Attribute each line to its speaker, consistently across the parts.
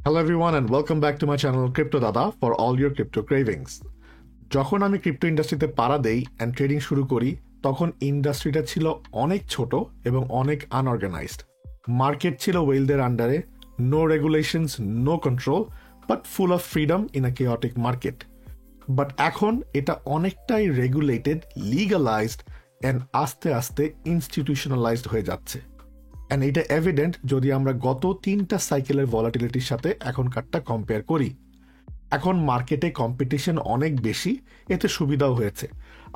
Speaker 1: Hello everyone and welcome back to my channel Crypto Dada for all your crypto cravings. যখন আমি crypto ইন্ডাস্ট্রিতে পাড়া দেই and trading শুরু করি তখন ইন্ডাস্ট্রিটা ছিল অনেক ছোট এবং অনেক আনঅর্গানাইজড। মার্কেট ছিল ওয়েলদের আন্ডারে, no regulations, no control, but full of freedom in a chaotic market. But এখন এটা অনেকটাই রেগুলেটেড, লিগালাইজড অ্যান্ড আস্তে আস্তে ইনস্টিটিউশনালাইজড হয়ে যাচ্ছে। অ্যান্ড এটা এভিডেন্ট যদি আমরা গত 3টা সাইকেলের ভলাটিলিটির সাথে এখনকারটা কম্পেয়ার করি। এখন মার্কেটে কম্পিটিশন অনেক বেশি, এতে সুবিধাও হয়েছে।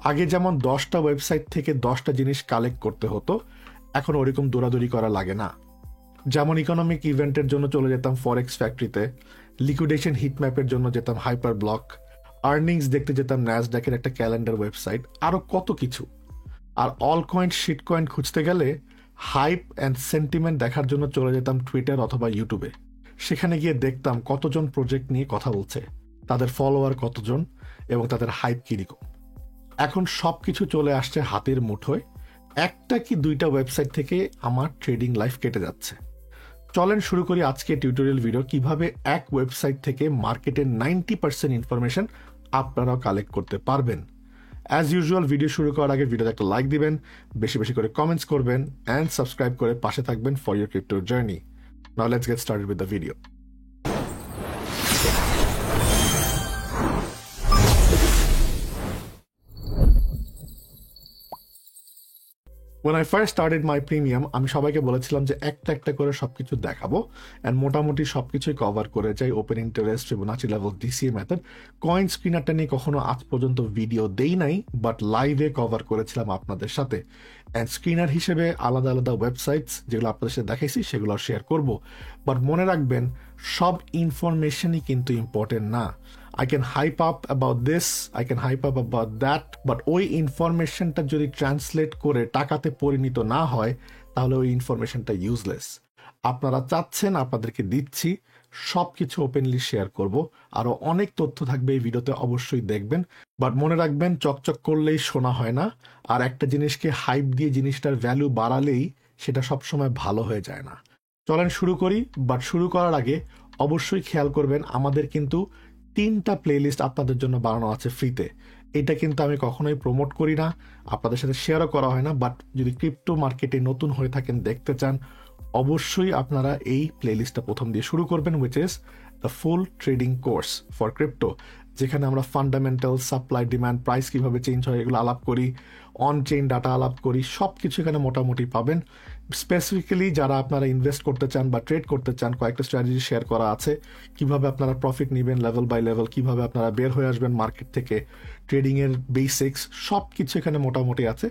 Speaker 1: আগে যেমন 10টা ওয়েবসাইট থেকে 10টা জিনিস কালেক্ট করতে হতো, এখন ওরকম দৌড়াদৌড়ি করা লাগে না। যেমন ইকোনমিক ইভেন্টের জন্য চলে যেতাম ফরেক্স ফ্যাক্টরিতে, লিকুইডেশন হিটম্যাপের জন্য যেতাম হাইপার ব্লক, আর্নিংস দেখতে যেতাম ন্যাসড্যাকের একটা ক্যালেন্ডার ওয়েবসাইট, আরও কত কিছু। আর অল কয়েন শিট কয়েন খুঁজতে গেলে হাইপ অ্যান্ড সেন্টিমেন্ট দেখার জন্য চলে যেতাম টুইটার অথবা ইউটিউবে। সেখানে গিয়ে দেখতাম কতজন প্রজেক্ট নিয়ে কথা বলছে, তাদের ফলোয়ার কতজন এবং তাদের হাইপ কিরকম। এখন সব কিছু চলে আসছে হাতের মুঠোয়, একটা কি 2টা ওয়েবসাইট থেকে আমার ট্রেডিং লাইফ কেটে যাচ্ছে। চলেন শুরু করি আজকে টিউটোরিয়াল ভিডিও, কিভাবে এক ওয়েবসাইট থেকে মার্কেটের 90% ইনফরমেশন আপনারাও কালেক্ট করতে পারবেন। অ্যাজ ইউজুয়াল ভিডিও শুরু করার আগে ভিডিওতে একটা লাইক দিবেন, বেশি বেশি করে কমেন্টস করবেন অ্যান্ড সাবস্ক্রাইব করে পাশে থাকবেন for your crypto journey. Now let's get started with the video. When I first started my premium, আমি সবাইকে বলেছিলাম যে একটা একটা করে সবকিছু দেখাবো অ্যান্ড মোটামুটি সবকিছুই কভার করে যাই। Open interest, Fibonacci level, DCA method. Coin স্ক্রিনারটা নিয়ে কখনো আজ পর্যন্ত ভিডিও দেই নাই, বাট লাইভে কভার করেছিলাম আপনাদের সাথে। অ্যান্ড স্ক্রিনার হিসেবে আলাদা আলাদা ওয়েবসাইটস যেগুলো আপনাদের সাথে দেখাইছি সেগুলো শেয়ার করব। বাট মনে রাখবেন, সব ইনফরমেশনই কিন্তু ইম্পর্টেন্ট না। I can hype up about this, I can hype up about that, but ওই ইনফরমেশনটা যদি ট্রান্সলেট করে টাকাতে পরিণত না হয় তাহলে ওই ইনফরমেশনটা ইউজলেস। আপনারা চাচ্ছেন, আপনাদেরকে দিচ্ছি, সব কিছু ওপেনলি শেয়ার করব। আরও অনেক তথ্য থাকবে এই ভিডিওতে, অবশ্যই দেখবেন। বাট মনে রাখবেন, চকচক করলেই শোনা হয় না, আর একটা জিনিসকে হাইপ দিয়ে জিনিসটার ভ্যালু বাড়ালেই সেটা সবসময় ভালো হয়ে যায় না। চলেন শুরু করি। বাট শুরু করার আগে অবশ্যই খেয়াল করবেন, আমাদের কিন্তু 3টা প্লেলিস্ট আপনাদের জন্য বানানো আছে ফ্রিতে। এটা কিন্তু আমি কখনোই প্রমোট করি না, আপনাদের সাথে শেয়ারও করা হয় না। বাট যদি ক্রিপ্টো মার্কেটে নতুন হয়ে থাকেন, দেখতে চান, অবশ্যই আপনারা এই প্লেলিস্টটা প্রথম দিয়ে শুরু করবেন, which is the full trading course for crypto, যেখানে আমরা ফান্ডামেন্টাল, সাপ্লাই, ডিমান্ড, প্রাইস কীভাবে চেঞ্জ হয় এগুলো আলাপ করি, অন চেইন ডাটা আলাপ করি, সব কিছু এখানে মোটামুটি পাবেন। স্পেসিফিক্যালি যারা আপনারা ইনভেস্ট করতে চান বা ট্রেড করতে চান, কয়েকটা স্ট্র্যাটেজি শেয়ার করা আছে, কিভাবে আপনারা প্রফিট নেবেন লেভেল বাই লেভেল, কিভাবে আপনারা বের হয়ে আসবেন মার্কেট থেকে, ট্রেডিংয়ের বেসিক্স, সব কিছু এখানে মোটামুটি আছে।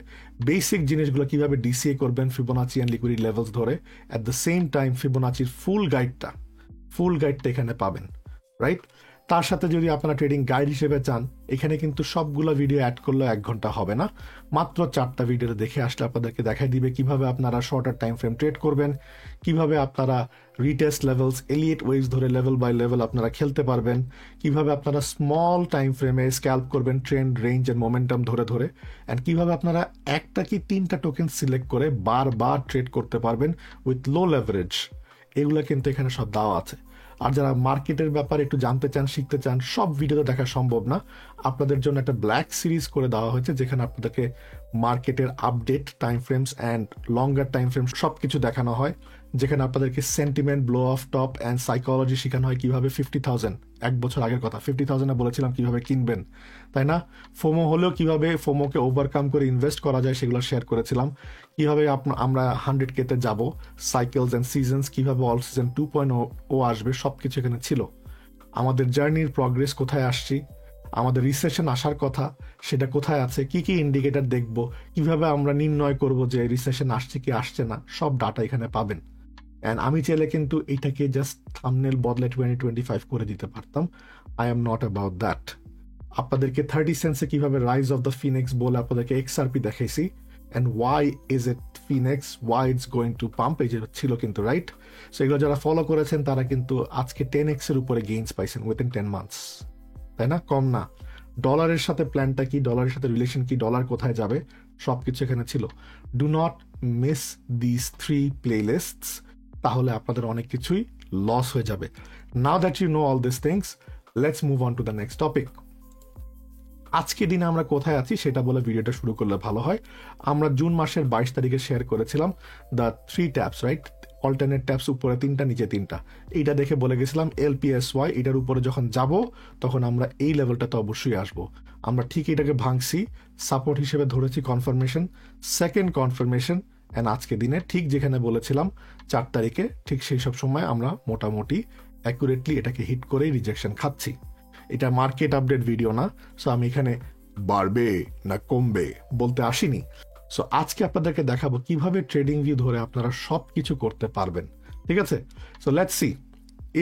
Speaker 1: বেসিক জিনিসগুলো কিভাবে ডিসিএ করবেন ফিবোনাচি অ্যান্ড লিকুইডিটি লেভেলস ধরে, অ্যাট দ্য সেম টাইম ফিবোনাচির ফুল গাইডটা এখানে পাবেন, রাইট? তার সাথে যদি আপনারা ট্রেডিং গাইড হিসেবে চান, এখানে কিন্তু সবগুলো ভিডিও অ্যাড করলেও 1 ঘন্টা হবে না, মাত্র 4টা ভিডিওতে দেখে আসলে আপনাদেরকে দেখাই দিবে কিভাবে আপনারা শর্টার টাইম ফ্রেম ট্রেড করবেন, কিভাবে আপনারা রিটেস্ট লেভেলস, এলিয়েট ওয়েভস ধরে লেভেল বাই লেভেল আপনারা খেলতে পারবেন, কিভাবে আপনারা স্মল টাইম ফ্রেমে স্ক্যাল্প করবেন ট্রেন্ড, রেঞ্জ এন্ড মোমেন্টাম ধরে ধরে, অ্যান্ড কিভাবে আপনারা একটা কি 3টা টোকেন সিলেক্ট করে বারবার ট্রেড করতে পারবেন উইথ লো লেভারেজ। এগুলো কিন্তু এখানে সব দেওয়া আছে। আর যারা মার্কেটের ব্যাপারে একটু জানতে চান, শিখতে চান, সব ভিডিওতে দেখা সম্ভব না, আপনাদের জন্য একটা ব্ল্যাক সিরিজ করে দেওয়া হয়েছে, যেখানে আপনাদেরকে মার্কেটের update, time frames and longer time frames সব কিছু দেখানো হয়, যেখানে আপনাদেরকে sentiment, blow off top and psychology শেখানো হয়, কিভাবে 50,000, 1 বছর আগের কথা, 50,000-এ বলেছিলাম কিভাবে কিনবেন, তাই না? ফোমো হলেও কিভাবে ফোমোকে ওভারকাম করে ইনভেস্ট করা যায় সেগুলো শেয়ার করেছিলাম। কিভাবে আমরা 100K-তে যাব, সাইকেলস অ্যান্ড সিজনস, কিভাবে অল সিজন 2.0 আসবে, সব কিছু এখানে ছিল। আমাদের জার্নির প্রগ্রেস, কোথায় আসছি, আমাদের রিসেশন আসার কথা সেটা কোথায় আছে, কি কি ইন্ডিকেটর দেখব, কিভাবে আমরা নির্ণয় করব যে রিসেশন আসছে কি আসছে না, সব ডাটা এখানে পাবেন। অ্যান্ড আমি চাইলে কিন্তু এটাকে জাস্ট থাম্বনেল বদলে 2025 করে দিতে পারতাম। I am not about that. আপনাদেরকে 30 সেন্টসে কিভাবে রাইজ অফ দ্য ফিনিক্স বলে আপনাদেরকে এক্সআরপি দেখাইছি, and why is it Phoenix, why it's going to pump, এই যে ছিল কিন্তু, রাইট? সো এগুলো যারা ফলো করেছেন তারা কিন্তু আজকে 10x-এর উপরে গেইনস পাইছেন উইথিন 10 মান্থস, তাই না? কম না। ডলারের সাথে প্ল্যানটা কি, ডলারের সাথে রিলেশন কি, ডলার কোথায় যাবে, সব কিছু এখানে ছিল। ডু নট মিস দিস 3 প্লেলিস্টস, তাহলে আপনাদের অনেক কিছুই লস হয়ে যাবে। Now that you know all these things, let's move on to the next topic. আজকে দিনে আমরা কোথায় আছি সেটা বলে ভিডিওটা শুরু করলে ভালো হয়। আমরা জুন মাসের 22 তারিখে শেয়ার করেছিলাম the 3 taps, right? Alternate taps, উপরে 3টা নিচে 3টা। এইটা দেখে বলে গেছিলাম LPSY, এটার উপরে যখন যাব তখন আমরা এই লেভেলটাতে অবশ্যই আসব। আমরা ঠিক এটাকে ভাঙছি, সাপোর্ট হিসেবে ধরেছি কনফার্মেশন, সেকেন্ড কনফার্মেশন, অ্যান্ড আজকে দিনে ঠিক যেখানে বলেছিলাম 4 তারিখে, ঠিক সেই সব সময় আমরা মোটামুটি অ্যাকুরেটলি এটাকে হিট করেই রিজেকশন খাচ্ছি। এটা মার্কেট আপডেট ভিডিও না, সো আমি এখানে বাড়বে না কমবে বলতে আসিনি। সো আজকে আপনাদেরকে দেখাবো কিভাবে ট্রেডিং ভিউ ধরে আপনারা সব কিছু করতে পারবেন, ঠিক আছে? So let's see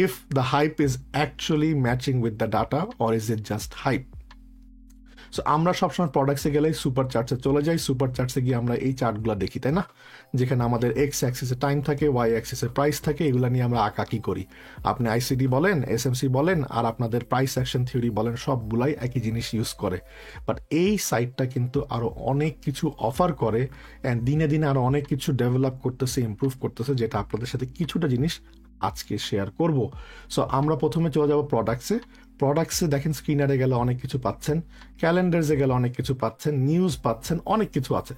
Speaker 1: if the hype is actually matching with the data or is it just hype. So আমরা সবসময় প্রোডাক্টসে গেলেই সুপার চার্টসে চলে যাই, সুপার চার্টসে গিয়ে আমরা এই চার্টগুলো দেখি, তাই না? যেখানে আমাদের এক্স অ্যাক্সিসে টাইম থাকে, ওয়াই অ্যাক্সিসে প্রাইস থাকে, এগুলো নিয়ে আমরা আঁকাকি করি। আপনি ICD বলেন, SMC বলেন, আর আপনাদের প্রাইস অ্যাকশন থিওরি বলেন, সবগুলাই একই জিনিস ইউজ করে। বাট এই সাইটটা কিন্তু আরও অনেক কিছু অফার করে, অ্যান্ড দিনে দিনে আরও অনেক কিছু ডেভেলপ করতেছে, ইমপ্রুভ করতেছে, যেটা আপনাদের সাথে কিছুটা জিনিস আজকে শেয়ার করব। সো আমরা প্রথমে চলে যাব প্রোডাক্টসে দেখেন, স্ক্রিনারে গেলে অনেক কিছু পাচ্ছেন, ক্যালেন্ডার্সে গেলে অনেক কিছু পাচ্ছেন, নিউজ পাচ্ছেন, অনেক কিছু আছে।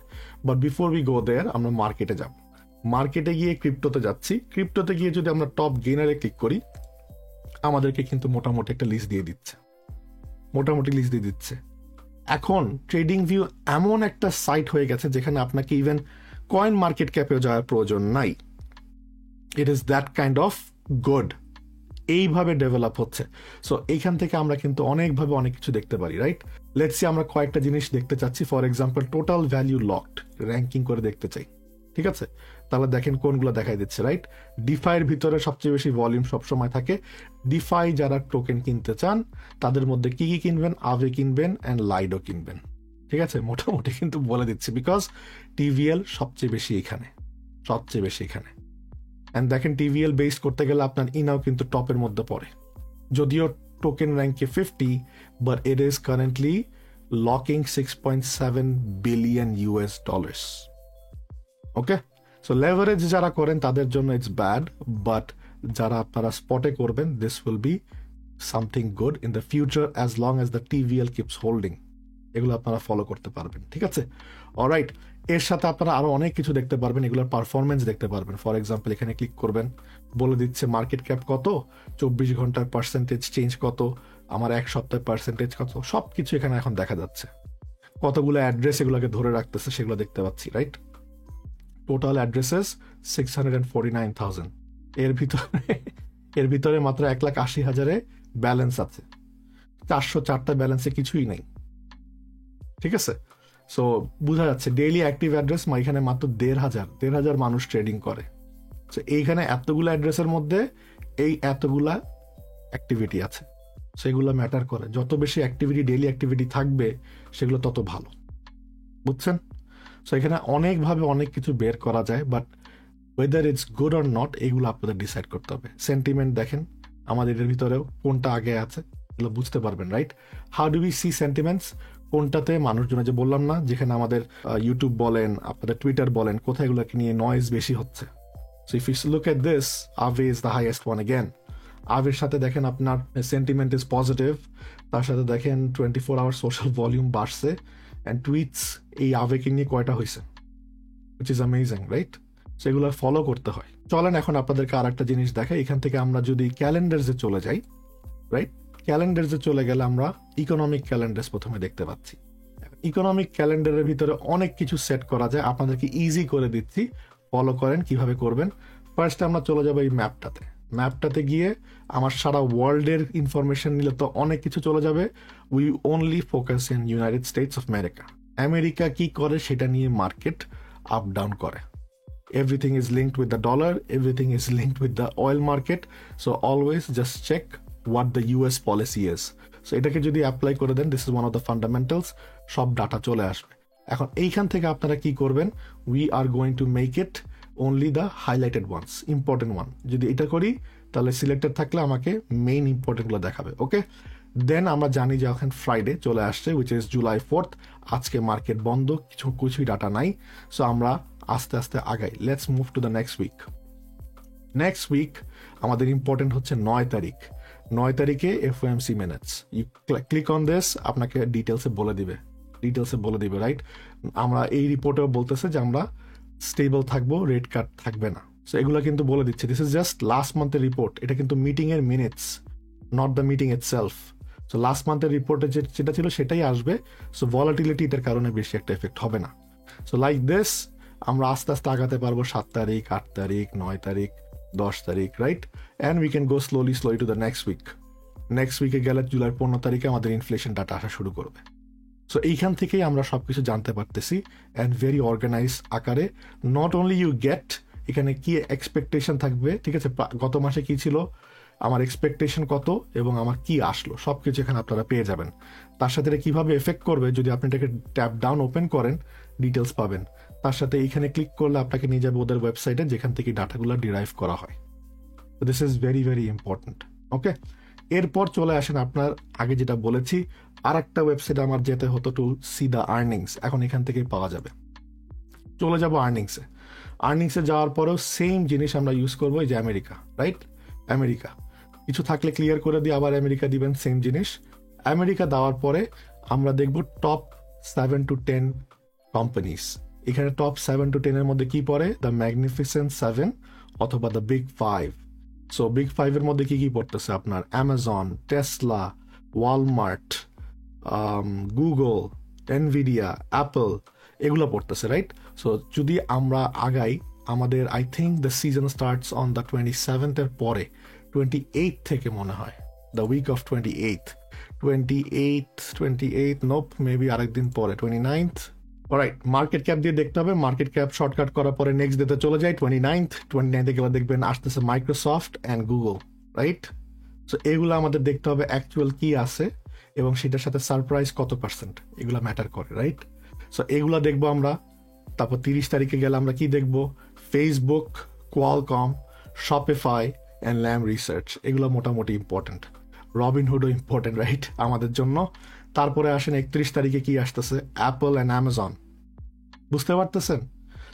Speaker 1: বাট বিফোর উই গো দেয়ার, আমরা মার্কেটে যাব। মার্কেটে গিয়ে ক্রিপ্টোতে যাচ্ছি। ক্রিপ্টোতে গিয়ে যদি আমরা টপ গেইনারে ক্লিক করি, আমাদেরকে কিন্তু মোটামুটি একটা লিস্ট দিয়ে দিচ্ছে। এখন ট্রেডিং ভিউ এমন একটা সাইট হয়ে গেছে যেখানে আপনাকে ইভেন কয়েন মার্কেট ক্যাপেও যাওয়ার প্রয়োজন নাই। It is that kind of good. এইভাবে ডেভেলপ হচ্ছে। সো এইখান থেকে আমরা কিন্তু অনেকভাবে অনেক কিছু দেখতে পারি, রাইট? লেটস সি আমরা কয়েকটা জিনিস দেখতে চাচ্ছি। For example, total value locked ranking করে দেখতে চাই, ঠিক আছে? তাহলে দেখেন কোনগুলো দেখাই দিচ্ছে, রাইট? ডিফাইয়ের ভিতরে সবচেয়ে বেশি ভলিউম সবসময় থাকে। ডিফাই যারা টোকেন কিনতে চান তাদের মধ্যে কি কি কিনবেন? আভে কিনবেন অ্যান্ড লাইডো কিনবেন, ঠিক আছে? মোটামুটি কিন্তু বলে দিচ্ছি, বিকজ TVL সবচেয়ে বেশি এখানে। অ্যান্ড দেখেন TVL বেস করতে গেলে আপনার ইনাও কিন্তু টপের মধ্যে পড়ে, যদিও টোকেন র্যাঙ্কে 50, but it is currently locking $6.7 billion. Okay, so leverage যারা করেন তাদের জন্য ইটস ব্যাড, বাট যারা আপনারা স্পটে করবেন, this will be something good in the future as long as the TVL keeps holding. এগুলো আপনারা ফলো করতে পারবেন, ঠিক আছে? অলরাইট, এর সাথে আপনারা আরো অনেক কিছু দেখতে পারবেন, এগুলোর পারফরমেন্স দেখতে পারবেন। ফর এক্সাম্পল, এখানে ক্লিক করবেন, বলে দিচ্ছে মার্কেট ক্যাপ কত, 24 ঘন্টার পার্সেন্টেজ চেঞ্জ কত, আমার এক সপ্তাহের পার্সেন্টেজ কত, সবকিছু এখানে এখন দেখা যাচ্ছে। কতগুলো অ্যাড্রেস এগুলোকে ধরে রাখতেছে সেগুলো দেখতে পাচ্ছি, রাইট? Total addresses 649,000। এর ভিতরে মাত্র 1,80,000 ব্যালেন্স আছে, 404টা ব্যালেন্সে কিছুই নেই, ঠিক আছে? সো বোঝা যাচ্ছে ডেইলি অ্যাক্টিভ অ্যাড্রেস এখানে মাত্র 1,500 মানুষ ট্রেডিং করে। সো এইখানে এতগুলো অ্যাড্রেসের মধ্যে এই এতগুলা অ্যাক্টিভিটি আছে, সেগুলো ম্যাটার করে। যত বেশি অ্যাক্টিভিটি, ডেইলি অ্যাক্টিভিটি থাকবে, সেগুলো তত ভালো, বুঝছেন? সো এখানে অনেকভাবে অনেক কিছু বের করা যায়, but whether it's good or not, এগুলো আপনাদের ডিসাইড করতে হবে। সেন্টিমেন্ট দেখেন, আমাদের এর ভিতরেও কোনটা আগে আছে এগুলো বুঝতে পারবেন, right? How do we see sentiments? কোনটাতে মানুষজন, যে বললাম না, যেখানে আমাদের ইউটিউব বলেন, আপনাদের টুইটার বলেন, কোথায় এগুলোকে নিয়ে নয়েজ বেশি হচ্ছে। So if you look at this, Aave is the highest one again. আভের সাথে দেখেন আপনার সেন্টিমেন্ট ইজ পজিটিভ, তার সাথে দেখেন 24 আওয়ার সোশ্যাল ভলিউম বাড়ছে, অ্যান্ড টুইটস এই আভেকে নিয়ে কয়টা হয়েছে, উইচ ইজ অ্যামেজিং, রাইট? সেগুলো ফলো করতে হয়। চলেন এখন আপনাদেরকে আর একটা জিনিস দেখাই। এখান থেকে আমরা যদি ক্যালেন্ডার্সে চলে যাই, রাইট? ক্যালেন্ডার্সে চলে গেলে আমরা ইকোনমিক ক্যালেন্ডার্স প্রথমে দেখতে পাচ্ছি। ইকোনমিক ক্যালেন্ডারের ভিতরে অনেক কিছু সেট করা যায়, আপনাদেরকে ইজি করে দিচ্ছি, ফলো করেন কিভাবে করবেন। ফার্স্ট আমরা চলে যাবো এই ম্যাপটাতে গিয়ে আমার সারা ওয়ার্ল্ডের ইনফরমেশন নিলে তো অনেক কিছু চলে যাবে। We only focus in United states of America. America কি করে সেটা নিয়ে মার্কেট আপ ডাউন করে। Everything is linked with the dollar, everything is linked with the oil market, so always just check what the US policy is. So এটাকে যদি apply করে দেন, this is one of the fundamentals, সব data চলে আসবে। এখন এইখান থেকে আপনারা কি করবেন? We are going to make it only the highlighted ones, important one. যদি এটা করি তাহলে সিলেক্টেড থাকলে আমাকে মেইন ইম্পর্টেন্টগুলো দেখাবে, ওকে? দেন আমরা জানি যে এখন ফ্রাইডে চলে আসছে, উইচ ইজ July 4th। আজকে মার্কেট বন্ধ, কিছুই ডাটা নাই, সো আমরা আস্তে আস্তে আগাই। Let's move to the next week. Next week আমাদের ইম্পর্টেন্ট হচ্ছে 9 তারিখ। 9 তারিখে FOMC minutes, you click on this, আপনাকে ডিটেলসে বলে দিবে রাইট। আমরা এই রিপোর্টেও বলতেছে যে আমরা স্টেবল থাকবো, রেট কাট থাকবে না। সো এগুলো কিন্তু বলে দিচ্ছে, দিস ইজ জাস্ট লাস্ট মান্থের রিপোর্ট, এটা কিন্তু মিটিংয়ের minutes, not the meeting itself. So last মান্থের রিপোর্টে যেটা ছিল সেটাই আসবে। সো ভলাটিলিটি এটার কারণে বেশি একটা এফেক্ট হবে না। সো লাইক দিস আমরা আস্তে আস্তে আগাতে পারবো 7 তারিখ, 8 তারিখ, 9 তারিখ, 10 তারিখ, right? And we can go slowly to the next week. Next উইকে গেলে জুলাই 15 তারিখে আমাদের ইনফ্লেশন ডাটা আসা শুরু করবে। সো এইখান থেকেই আমরা সব কিছু জানতে পারতেছি অ্যান্ড ভেরি অর্গানাইজ আকারে। নট অনলি ইউ গেট এখানে কি এক্সপেকটেশন থাকবে, ঠিক আছে, গত মাসে কি ছিল, আমার এক্সপেকটেশন কত এবং আমার কি আসলো, সব কিছু এখানে আপনারা পেয়ে যাবেন। তার সাথে এটা কীভাবে এফেক্ট করবে, যদি আপনি এটাকে ট্যাপ ডাউন ওপেন করেন ডিটেলস পাবেন। তার সাথে এইখানে ক্লিক করলে আপনাকে নিয়ে যাবে ওদের ওয়েবসাইটে যেখান থেকে ডাটাগুলো ডিরাইভ করা হয়। This is very very important. Okay, এরপর চলে আসেন আপনার আগে যেটা বলেছি, আর একটা ওয়েবসাইট আমার যেতে হতো টু সি দ্য আর্নিংস, এখন এখান থেকেই পাওয়া যাবে। চলে যাব আর্নিংসে যাওয়ার পরেও সেম জিনিস আমরা ইউজ করবো, এই যে আমেরিকা, রাইট? আমেরিকা কিছু থাকলে ক্লিয়ার করে দিয়ে আবার আমেরিকা দিবেন, সেম জিনিস। আমেরিকা দেওয়ার পরে আমরা দেখব টপ 7 to 10 কোম্পানিজ। এখানে টপ 7 to 10 এর মধ্যে কি পড়ে, দ্য ম্যাগনিফিসেন্ট 7 অথবা দ্য বিগ 5। সো বিগ 5 এর মধ্যে কি কি পড়তেছে আপনার, Amazon, Tesla, Walmart, Google, Nvidia, Apple, এগুলো পড়তেছে, রাইট? সো যদি আমরা আগাই, আমাদের I think the season starts on the 27th এর পরে, 28 থেকে মনে হয়, the week of 28 nope, maybe আরেকদিন পরে 29th। অলরাইট, মার্কেট ক্যাপ দিয়ে দেখতে হবে। মার্কেট ক্যাপ শর্টকাট করার পরে নেক্সট ডেতে চলে যায় 29th এ গেলে দেখবেন আসতেছে Microsoft and Google, right? So এগুলো আমাদের দেখতে হবে অ্যাকচুয়াল কি আছে এবং সেটার সাথে সারপ্রাইজ কত পার্সেন্ট, এগুলো ম্যাটার করে, রাইট? সো এগুলো দেখবো আমরা। তারপর 30 তারিখে গেলে আমরা কি দেখবো, Facebook, Qualcomm, Shopify and Lam Research, এগুলো মোটামুটি ইম্পর্টেন্ট। রবিনহুডও ইম্পর্টেন্ট, রাইট, আমাদের জন্য। তারপরে আসেন 31 তারিখে কি আসতেছে, অ্যাপল অ্যান্ড অ্যামাজন, বুঝতে পারতেছেন?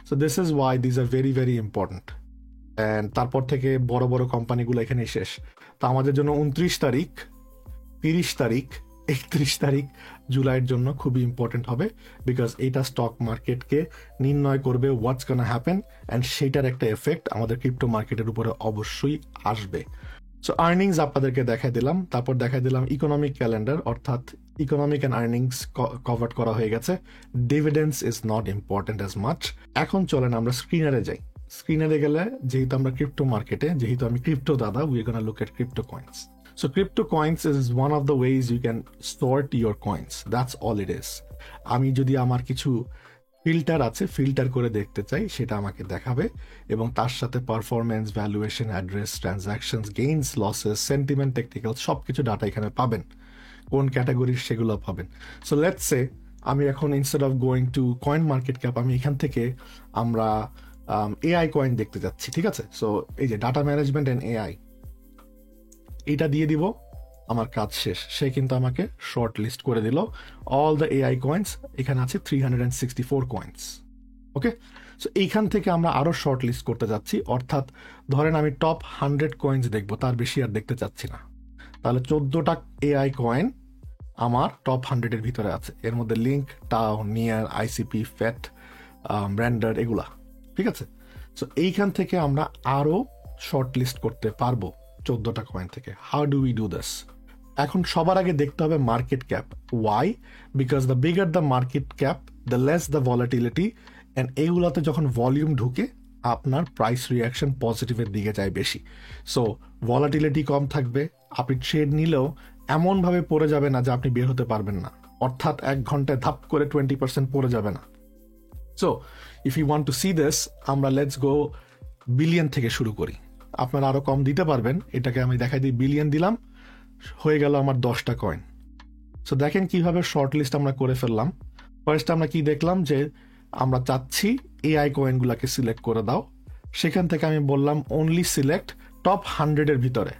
Speaker 1: So this is Y these are very very important. And তারপর থেকে বড় বড় কোম্পানিগুলো এখানেই শেষ। তো আমাদের জন্য 29 তারিখ, 30 তারিখ, 31 তারিখ জুলাইয়ের জন্য খুবই ইম্পর্টেন্ট হবে, বিকজ এইটা স্টক মার্কেটকে নির্ণয় করবে হোয়াটস গোনা হ্যাপেন, অ্যান্ড সেইটার একটা এফেক্ট আমাদের ক্রিপ্টো মার্কেটের উপরে অবশ্যই আসবে। সো আর্নিংস আপনাদেরকে দেখাই দিলাম, তারপর দেখাই দিলাম ইকোনমিক ক্যালেন্ডার, অর্থাৎ ইকোনমিক অ্যান্ড আর্নিংস কভার করা হয়ে গেছে। ডিভিডেন্ডস is not important as much. এখন চলেন আমরা স্ক্রিনারে যাই। স্ক্রিনারে গেলে যেহেতু আমরা ক্রিপ্টো মার্কেটে, যেহেতু আমি ক্রিপ্টো দাদা, we gonna look at crypto coins. So crypto coins is one of the ways you can sort your coins. That's all it is. আমি যদি আমার কিছু ফিল্টার আছে, ফিল্টার করে দেখতে চাই, সেটা আমাকে দেখাবে এবং তার সাথে performance, valuation, address, transactions, gains, losses, sentiment, technical, সব কিছু ডাটা এখানে পাবেন। কোন ক্যাটাগরির সেগুলো পাবেন। সো লেটস সে আমি এখন instead of going to coin market cap, আমি এখান থেকে আমরা এআই কয়েন দেখতে যাচ্ছি, ঠিক আছে? সো এই যে ডাটা ম্যানেজমেন্ট অ্যান্ড এআই, এটা দিয়ে দিব, আমার কাজ শেষ। সে কিন্তু আমাকে শর্ট লিস্ট করে দিল অল দ্য এআই কয়েন্স। এখানে আছে 364 কয়েন্স। ওকে, সো এইখান থেকে আমরা আরও শর্ট লিস্ট করতে যাচ্ছি, অর্থাৎ ধরেন আমি টপ 100 কয়েন্স দেখবো, তার বেশি আর দেখতে চাচ্ছি না। তাহলে 14টা এআই কয়েন আমার টপ 100-এর ভিতরে আছে। এর মধ্যে লিঙ্ক, টাও, নিয়ার, আইসিপি, ফ্যাট, ব্র্যান্ডার, এগুলা, ঠিক আছে? সো এইখান থেকে আমরা আরও শর্ট লিস্ট করতে পারবো 14টা কয়েন থেকে। How do we do this? এখন সবার আগে দেখতে হবে market cap. Why? Because the bigger the market cap, the less the volatility, and এইগুলোতে যখন ভলিউম ঢুকে আপনার প্রাইস রিয়াকশন পজিটিভের দিকে যায় বেশি। সো ভলাটিলিটি কম থাকবে, আপনি ট্রেড নিলেও এমনভাবে পড়ে যাবে না যে আপনি বের হতে পারবেন না, অর্থাৎ 1 ঘন্টায় ধাপ করে 20% পড়ে যাবে না। So if you want to see this, আমরা লেটস গো বিলিয়ন থেকে শুরু করি। আপনারা আরো কম দিতে পারবেন, এটাকে আমি দেখাই দিই, বিলিয়ন দিলাম, হয়ে গেল আমার 10টা কয়েন। সো দেখেন কিভাবে শর্ট লিস্ট আমরা করে ফেললাম। ফার্স্ট আমরা কি দেখলাম, যে আমরা চাচ্ছি এআই কয়েনগুলোকে সিলেক্ট করে দাও। সেখান থেকে আমি বললাম অনলি সিলেক্ট টপ 100-এর ভিতরে।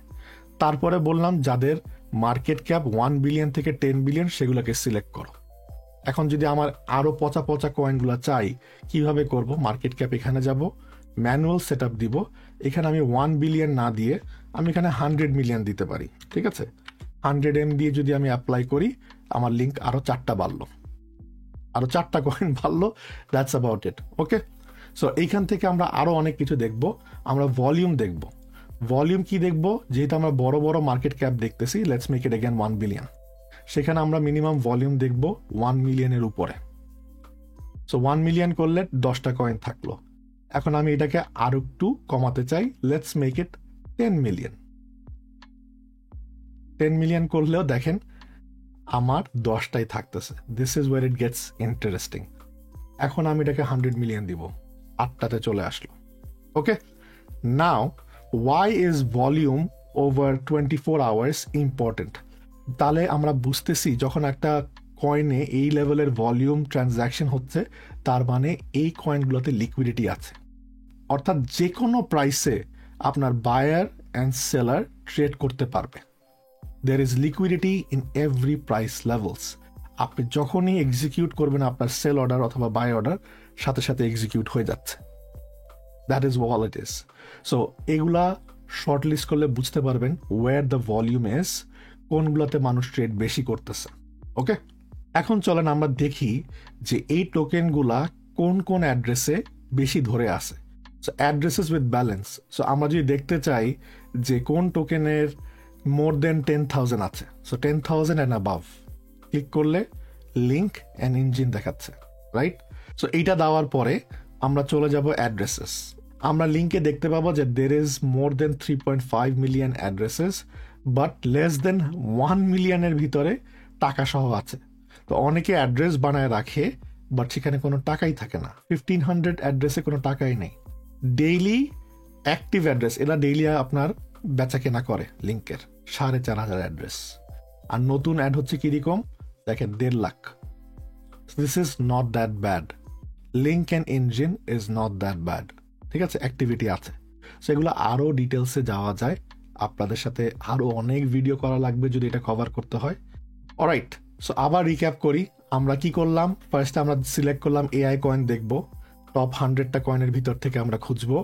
Speaker 1: তারপরে বললাম যাদের মার্কেট ক্যাপ 1 বিলিয়ন থেকে 10 বিলিয়ন সেগুলোকে সিলেক্ট করো। এখন যদি আমার আরো পচা কয়েনগুলো চাই, কিভাবে করব? মার্কেট ক্যাপ এখানে যাব, ম্যানুয়াল সেট আপ দিব, এখানে আমি 1 বিলিয়ন না দিয়ে আমি এখানে 100 মিলিয়ন দিতে পারি, ঠিক আছে? 100M দিয়ে যদি আমি অ্যাপ্লাই করি, আমার লিঙ্ক আরও 4টা বাড়লো, আরও 4টা কয়েন বাড়লো। That's about it. Okay, so এইখান থেকে আমরা আরও অনেক কিছু দেখব। আমরা ভলিউম দেখব। ভলিউম কি দেখব? যেহেতু আমরা বড় বড় মার্কেট ক্যাপ দেখতেছি, let's make it again 1 billion. সেখানে আমরা মিনিমাম ভলিউম দেখব 1 মিলিয়নের উপরে। সো 1 মিলিয়ন করলে 10টা কয়েন থাকলো। এখন আমি এটাকে আরো একটু কমাতে চাই, let's make it 10 million. 10 million করলেও দেখেন আমার 10টাই থাকতেছে। This is where it gets interesting. এখন আমি এটাকে 100 মিলিয়ন দিব, 8টাতে চলে আসলো। Okay, now why is volume over 24 hours important? তাহলে আমরা বুঝতেছি যখন একটা কয়েনে এই লেভেলের ভলিউম ট্রানজ্যাকশন হচ্ছে, তার মানে এই কয়েনগুলোতে লিকুইডিটি আছে। অর্থাৎ যে কোনো প্রাইসে আপনার বায়ার অ্যান্ড সেলার ট্রেড করতে পারবে। there is liquidity in every price levels. আপনি যখনই এক্সিকিউট করবেন আপনার সেল অর্ডার অথবা বাই অর্ডার, সাথে সাথে এক্সিকিউট হয়ে যাচ্ছে। That is wall it is. So এগুলা শর্ট লিস্ট করলে বুঝতে পারবেন ওয়ার দ্য ভলিউম ইজ, কোনগুলোতে মানুষ ট্রেড বেশি করতেছে। ওকে, এখন চলেন আমরা দেখি যে এই টোকেনগুলা কোন কোন অ্যাড্রেসে বেশি ধরে আছে। So addresses with balance. So আমরা যদি দেখতে চাই যে কোন টোকেনের মোর দেন 10,000 আছে, সো 10,000 অ্যান্ড অ্যাবাভ ক্লিক করলে লিঙ্ক অ্যান্ড ইঞ্জিন দেখাচ্ছে, রাইট? সো এইটা দেওয়ার পরে আমরা চলে যাব অ্যাড্রেসেস। আমরা লিঙ্কে দেখতে পাবো যে there is more than 3.5 million addresses, but less than 1 মিলিয়নের ভিতরে টাকা সহ আছে। তো অনেকে অ্যাড্রেস বানায় রাখে, বাট সেখানে কোনো টাকাই থাকে না। 1500 অ্যাড্রেসে কোনো টাকাই নেই। ডেইলি অ্যাক্টিভ অ্যাড্রেস, এরা ডেইলি আপনার বেচা কেনা করে লিঙ্কের 4,500 অ্যাড্রেস। আর নতুন অ্যাড হচ্ছে কিরকম দেখেন, 1.5 lakh. This is not that bad. Link and engine is not that bad, ঠিক আছে? অ্যাক্টিভিটি আছে। সেগুলো আরও ডিটেলসে যাওয়া যায়। আপনাদের সাথে আরও অনেক ভিডিও করা লাগবে যদি এটা কভার করতে হয়। অলরাইট, সো আবার রিক্যাপ করি। আমরা কি করলাম? ফার্স্টে আমরা সিলেক্ট করলাম এআই কয়েন দেখব। টপ 100টা কয়েনের ভিতর থেকে আমরা খুঁজবো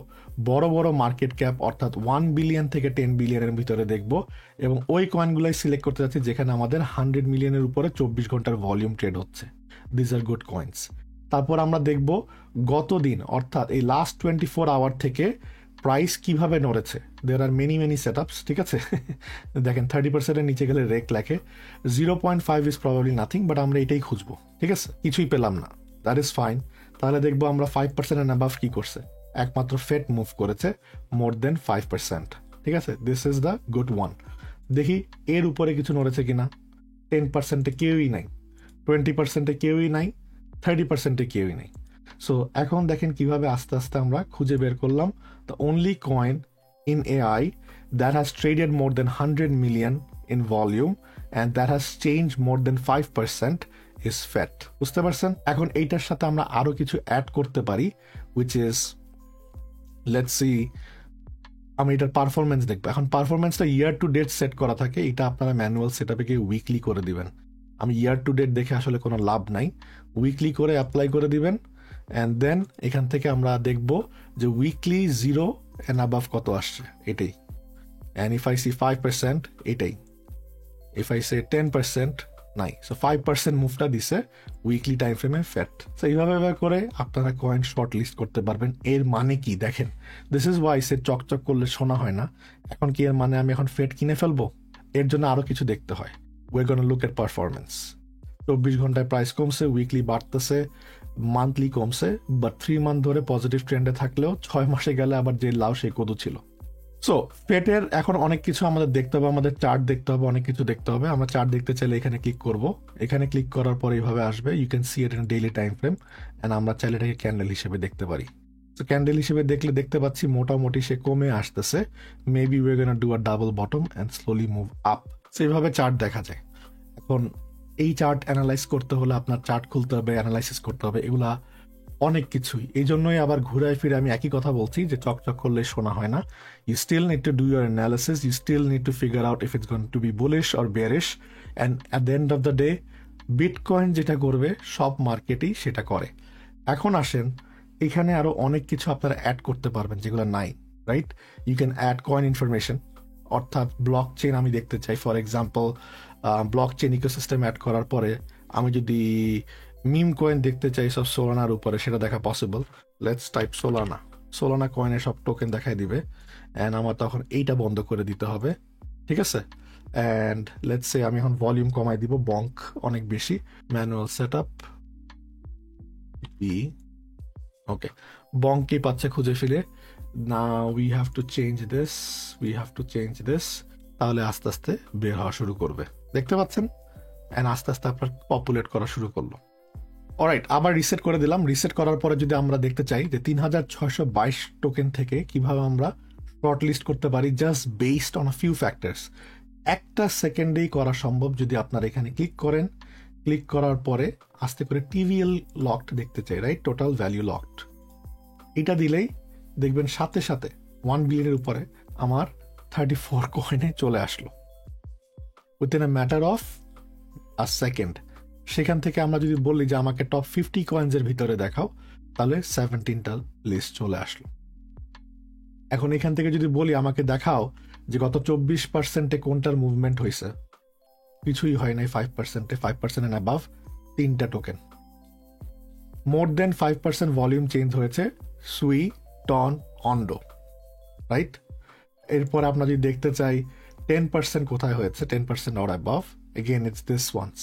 Speaker 1: বড় বড় মার্কেট ক্যাপ, অর্থাৎ 1 বিলিয়ন থেকে 10 বিলিয়নের ভিতরে দেখব, এবং ওই কয়েনগুলাই সিলেক্ট করতে যাচ্ছি যেখানে আমাদের 100 মিলিয়নের উপরে 24 ঘন্টার ভলিউম ট্রেড হচ্ছে। This are good coins. তারপর আমরা দেখব গত দিন, অর্থাৎ এই লাস্ট 24 আওয়ার থেকে প্রাইস কিভাবে নড়েছে। দের আর মেনি সেট আপস, ঠিক আছে? দেখেন 30%-এর নিচে গেলে রেক লেখে। 0.5 ইজ প্রবাবলি নাথিং, বাট আমরা এটাই খুঁজবো, ঠিক আছে? কিছুই পেলাম না, দ্যাট ইজ ফাইন। তাহলে দেখবো আমরা 5% অ্যান্ড অ্যাবাভ কি করছে, একমাত্র ফেড মুভ করেছে মোর দেন 5%, ঠিক আছে? This is the good one. দেখি এর উপরে কিছু নড়েছে কিনা। 10%-এ কেউই নাই, 20%-এ কেউই নাই, 30%-এ কেউই নাই। সো এখন দেখেন কিভাবে আস্তে আস্তে আমরা খুঁজে বের করলাম। The only coin in AI that has traded more than 100 million in volume and that has change more than 5% is FET. বুঝতে পারছেন? এখন এইটার সাথে আমরা আরো কিছু অ্যাড করতে পারি, উইচ ইজ, লেটস সি, আমি এটার পারফরমেন্স দেখবো। এখন পারফরমেন্সটা ইয়ার টু ডেট সেট করা থাকে, এটা আপনারা ম্যানুয়াল সেট আপে গিয়ে উইকলি করে দিবেন। আমি ইয়ার টু ডেট দেখে আসলে কোনো লাভ নাই, উইকলি করে অ্যাপ্লাই করে দিবেন। অ্যান্ড দেন এখান থেকে আমরা দেখব যে উইকলি 0 অ্যান্ড অ্যাবাভ কত আসছে, এটাই। অ্যান্ড ইফ আই সি 5%, এটাই। ইফ আই সে 10%, নাই। সো 5% মুভটা দিছে উইকলি টাইম ফ্রেমে ফ্যাট। সো এইভাবে করে আপনারা কয়েন শর্ট লিস্ট করতে পারবেন। এর মানে কি দেখেন, দিস ইজ ওয়াই সে চকচক করলে শোনা হয় না। এখন কি এর মানে আমি এখন ফেট কিনে ফেলবো? এর জন্য আরো কিছু দেখতে হয়। We're gonna look at performance. 24 ঘন্টায় প্রাইস কমছে, উইকলি বাড়তেছে, মান্থলি কমছে, বাট 3 মান্থ ধরে পজিটিভ ট্রেন্ডে থাকলেও 6 মাসে গেলে আবার যে লাউ সেই কদু ছিল। সো ফেটের এখন অনেক কিছু আমাদের দেখতে হবে, আমাদের চার্ট দেখতে হবে, অনেক কিছু দেখতে হবে। আমরা চার্ট দেখতে চাইলে এখানে ক্লিক করব। এখানে ক্লিক করার পর এইভাবে আসবে, you can see it in daily time frame. And আমরা চাইলে এটাকে ক্যান্ডেল হিসেবে দেখতে পারি। তো ক্যান্ডেল হিসেবে দেখলে দেখতে পাচ্ছি মোটামুটি সে কমে আসতেছে। Maybe we are gonna do a double bottom and slowly move up. সেইভাবে চার্ট দেখা যায়। এখন এই চার্ট অ্যানালাইজ করতে হলে আপনার চার্ট খুলতে হবে, অ্যানালাইসিস করতে হবে, এগুলা অনেক কিছুই। এই জন্যই আবার ঘুরায় ফিরে আমি একই কথা বলছি যে চকচক করলে শোনা হয় না। You still need to do your analysis, you still need to figure out if it's going to be bullish or bearish. And at the end of the day bitcoin যেটা করবে সব মার্কেটেই সেটা করে। এখন আসেন, এখানে আরো অনেক কিছু আপনারা অ্যাড করতে পারবেন যেগুলো নাই। Right? You can add coin information, অর্থাৎ ব্লক চেন আমি দেখতে চাই। For example blockchain ecosystem add করার পরে আমি যদি মিম কয়েন দেখতে চাই সব সোলানার উপরে, সেটা দেখা পসিবল। লেটস টাইপ সোলানা কয়েনের সব টোকেন দেখাই দিবে, অ্যান্ড আমার তখন এইটা বন্ধ করে দিতে হবে, ঠিক আছে? অ্যান্ড লেটস সে আমি এখন ভলিউম কমাই দিব, বঙ্ক অনেক বেশি, ম্যানুয়াল সেট আপ বি, ওকে, বঙ্ক কি পাচ্ছে খুঁজে ফিরে। Now we have to change this, তাহলে আস্তে আস্তে বের হওয়া শুরু করবে, দেখতে পাচ্ছেন? অ্যান্ড আস্তে আস্তে আপনার পপুলেট করা শুরু করলো। অলরাইট, আবার রিসেট করে দিলাম। রিসেট করার পরে যদি আমরা দেখতে চাই যে 3622 টোকেন থেকে কিভাবে আমরা শর্ট লিস্ট করতে পারি just based on a few factors, একটা সেকেন্ডেই করা সম্ভব যদি আপনারা এখানে ক্লিক করেন। ক্লিক করার পরে আস্তে করে টিভিএল লকড দেখতে চাই, রাইট? টোটাল ভ্যালু লকড, এটা দিলেই দেখবেন সাথে সাথে 1 বিলিয়নের উপরে আমার 34 কয়েনে চলে আসলো within a matter of a second. সেখান থেকে আমরা যদি বলি যে আমাকে টপ 50 কয়েন্সের ভিতরে দেখাও, তাহলে 17টা লিস্ট চলে আসলো। এখন এখান থেকে যদি বলি আমাকে দেখাও যে গত 24% কোনটার মুভমেন্ট হয়েছে, কিছুই হয় নাই। 5% অ্যান্ড অ্যাবাভ 3টা টোকেন। মোর দেন 5% ভলিউম চেঞ্জ হয়েছে সুই, টন, অন্ডো, রাইট? এরপর আপনার যদি দেখতে চাই 10% কোথায় হয়েছে, 10% or above, again it's this ones.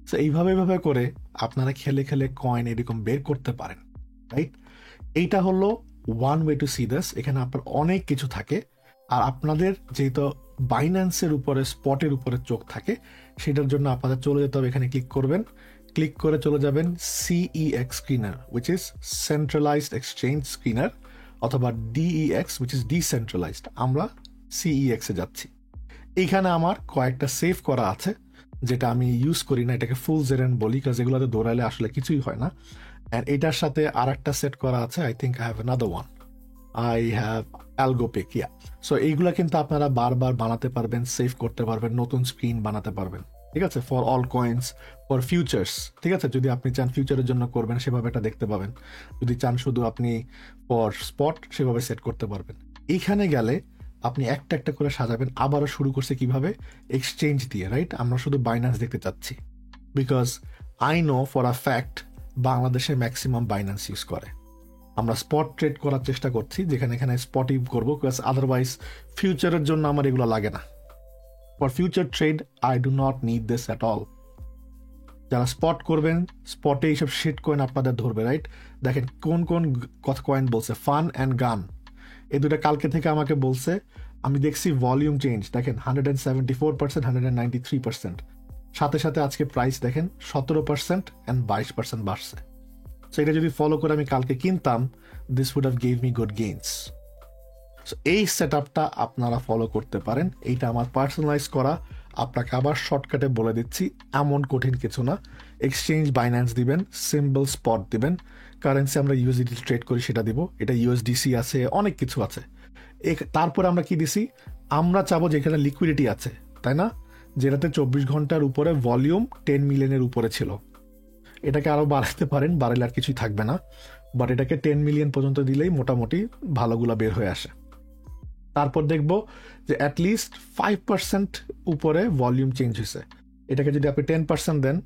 Speaker 1: So এইভাবে করে আপনারা খেলে খেলে কয়েন এরকম বের করতে পারেন, রাইট? এইটা হলো one way to see this. এখানে আপনার অনেক কিছু থাকে, আর আপনাদের যেহেতু বাইন্যান্সের উপরে, স্পটের উপরে চোখ থাকে, সেটার জন্য আপনাদের চলে যেতে হবে, এখানে ক্লিক করবেন, ক্লিক করে চলে যাবেন CEX screener, which is centralised exchange screener, অথবা DEX, উইচ ইজ ডিসেন্ট্রালাইজড। আমরা CEX এ যাচ্ছি। এইখানে আমার কয়েকটা সেভ করা আছে, যেটা আমি ইউজ করি না, এটাকে ফুল জেরেন বলি, কাজ এগুলোতে দৌড়াইলে আসলে কিছুই হয় না। অ্যান্ড এটার সাথে আর একটা সেট করা আছে, I think I have another one, I have অ্যালগোপিক, ইয়া। সো এইগুলা কিন্তু আপনারা বারবার বানাতে পারবেন, সেভ করতে পারবেন, নতুন স্ক্রিন বানাতে পারবেন, ঠিক আছে? For all coins, for futures, ঠিক আছে? যদি আপনি চান ফিউচারের জন্য করবেন, সেভাবে এটা দেখতে পাবেন। যদি চান শুধু আপনি ফর স্পট, সেভাবে সেট করতে পারবেন। এইখানে গেলে আপনি একটা একটা করে সাজাবেন। আবারও শুরু করছে কিভাবে? এক্সচেঞ্জ দিয়ে, রাইট? আমরা শুধু বাইন্যান্স দেখতে চাচ্ছি, because I know for a fact বাংলাদেশে ম্যাক্সিমাম বাইন্যান্স ইউজ করে। আমরা স্পট ট্রেড করার চেষ্টা করছি, যেখানে এখানে স্পটই করবো, বিকজ আদারওয়াইজ ফিউচারের জন্য আমার এগুলো লাগে না। For future trade I do not need this at all. যারা স্পট করবেন, স্পটে এইসব শিট কয়েন আপনাদের ধরবে, রাইট? দেখেন কোন কোন কথা কয়েন বলছে, ফান অ্যান্ড গান, এই দুটা কালকে থেকে আমাকে বলছে। আমি দেখছি ভলিউম চেঞ্জ, দেখেন 174%, 193%, সাথে সাথে আজকে প্রাইস দেখেন 17% অ্যান্ড 22% বাড়ছে। সো এটা যদি ফলো করে আমি কালকে কিনতাম, this would have gave me good gains. So এই সেট আপটা আপনারা ফলো করতে পারেন। এইটা আমার পার্সোনালাইজ করা, আপনাকে আবার শর্টকাটে বলে দিচ্ছি, এমন কঠিন কিছু না। এক্সচেঞ্জ বাইন্যান্স দিবেন, সিম্বল স্পট দিবেন, কারেন্সি আমরা ইউএসডি ট্রেড করি সেটা দিব, এটা ইউএসডিসি আছে, অনেক কিছু আছে। তারপরে আমরা কি দিছি, আমরা চাবো যেখানে লিকুইডিটি আছে, তাই না? যেটাতে 24 ঘন্টার উপরে ভলিউম 10 মিলিয়নের উপরে ছিল, এটাকে আরও বাড়াতে পারেন, বাড়ালে আর কিছুই থাকবে না, বাট এটাকে 10 মিলিয়ন পর্যন্ত দিলেই মোটামুটি ভালোগুলা বের হয়ে আসে। তারপর দেখব যে অ্যাটলিস্ট 5% উপরে ভলিউম চেঞ্জ হয়েছে। এটাকে যদি আপনি 10% দেন,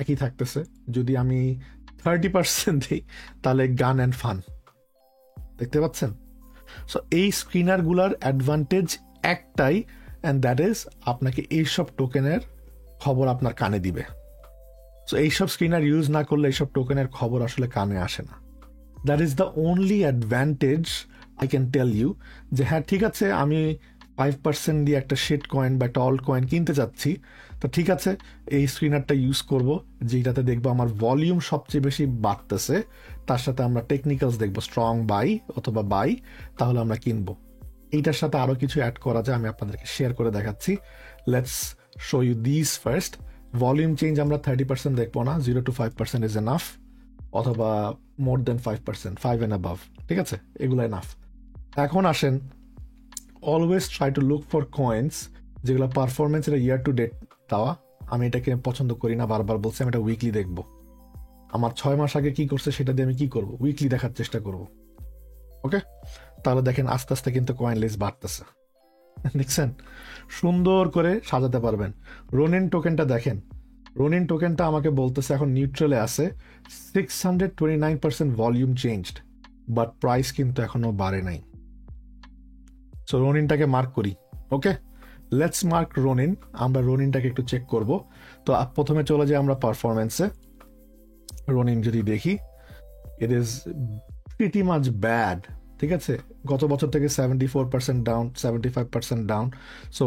Speaker 1: একই থাকতেছে। যদি আমি 30% দিই, তাহলে গান অ্যান্ড ফান, দেখতে পাচ্ছেন? সো এই স্ক্রিনারগুলার অ্যাডভান্টেজ একটাই, অ্যান্ড দ্যাট ইজ আপনাকে এইসব টোকেনের খবর আপনার কানে দিবে। সো এইসব স্ক্রিনার ইউজ না করলে এইসব টোকেনের খবর আসলে কানে আসে না। That is the only advantage I can tell you. যে হ্যাঁ, ঠিক আছে, আমি 5% দিয়ে একটা শিট কয়েন বা একটা অল্ট কয়েন কিনতে চাচ্ছি, তো ঠিক আছে, এই স্ক্রিনারটা ইউজ করব, যেটাতে দেখবো আমার ভলিউম সবচেয়ে বেশি বাড়তেছে, তার সাথে আমরা টেকনিক্যালস দেখবো, স্ট্রং বাই অথবা বাই, তাহলে আমরা কিনবো। এইটার সাথে আরও কিছু অ্যাড করা যায়, আমি আপনাদেরকে শেয়ার করে দেখাচ্ছি। Let's show you this first. Volume change আমরা 30% দেখবো না, 0 to 5% ইজ এনাফ, অথবা মোর দেন 5%, 5 অ্যান্ড অ্যাবাভ, ঠিক আছে, এগুলো এনাফ। এখন আসেন, always try to look for coins যেগুলো পারফরমেন্স এটা ইয়ার টু ডেট দেওয়া। আমি এটাকে পছন্দ করি না, বারবার বলছি, আমি এটা উইকলি দেখবো। আমার 6 মাস আগে কি করছে সেটা দিয়ে আমি কি করব, উইকলি দেখার চেষ্টা করব। ওকে, তাহলে দেখেন আস্তে আস্তে কিন্তু কয়েন লিস্ট বাড়তেছে, দেখছেন, সুন্দর করে সাজাতে পারবেন। রোনিন টোকেনটা দেখেন, রোনিন টোকেনটা আমাকে বলতেছে এখন নিউট্রালে আছে, 629% ভলিউম চেঞ্জড, বাট প্রাইস কিন্তু এখনো বাড়ে নাই। সো রোনিনটাকে মার্ক করি। ওকে, লেটস মার্ক রোনিন। আমরা রোনিনটাকে একটু চেক করব। তো প্রথমে চলে যাই আমরা পারফরমেন্সে। রোনিন যদি দেখি, it is pretty much bad. ঠিক আছে, গত বছর থেকে 74% ডাউন, 75% ডাউন। সো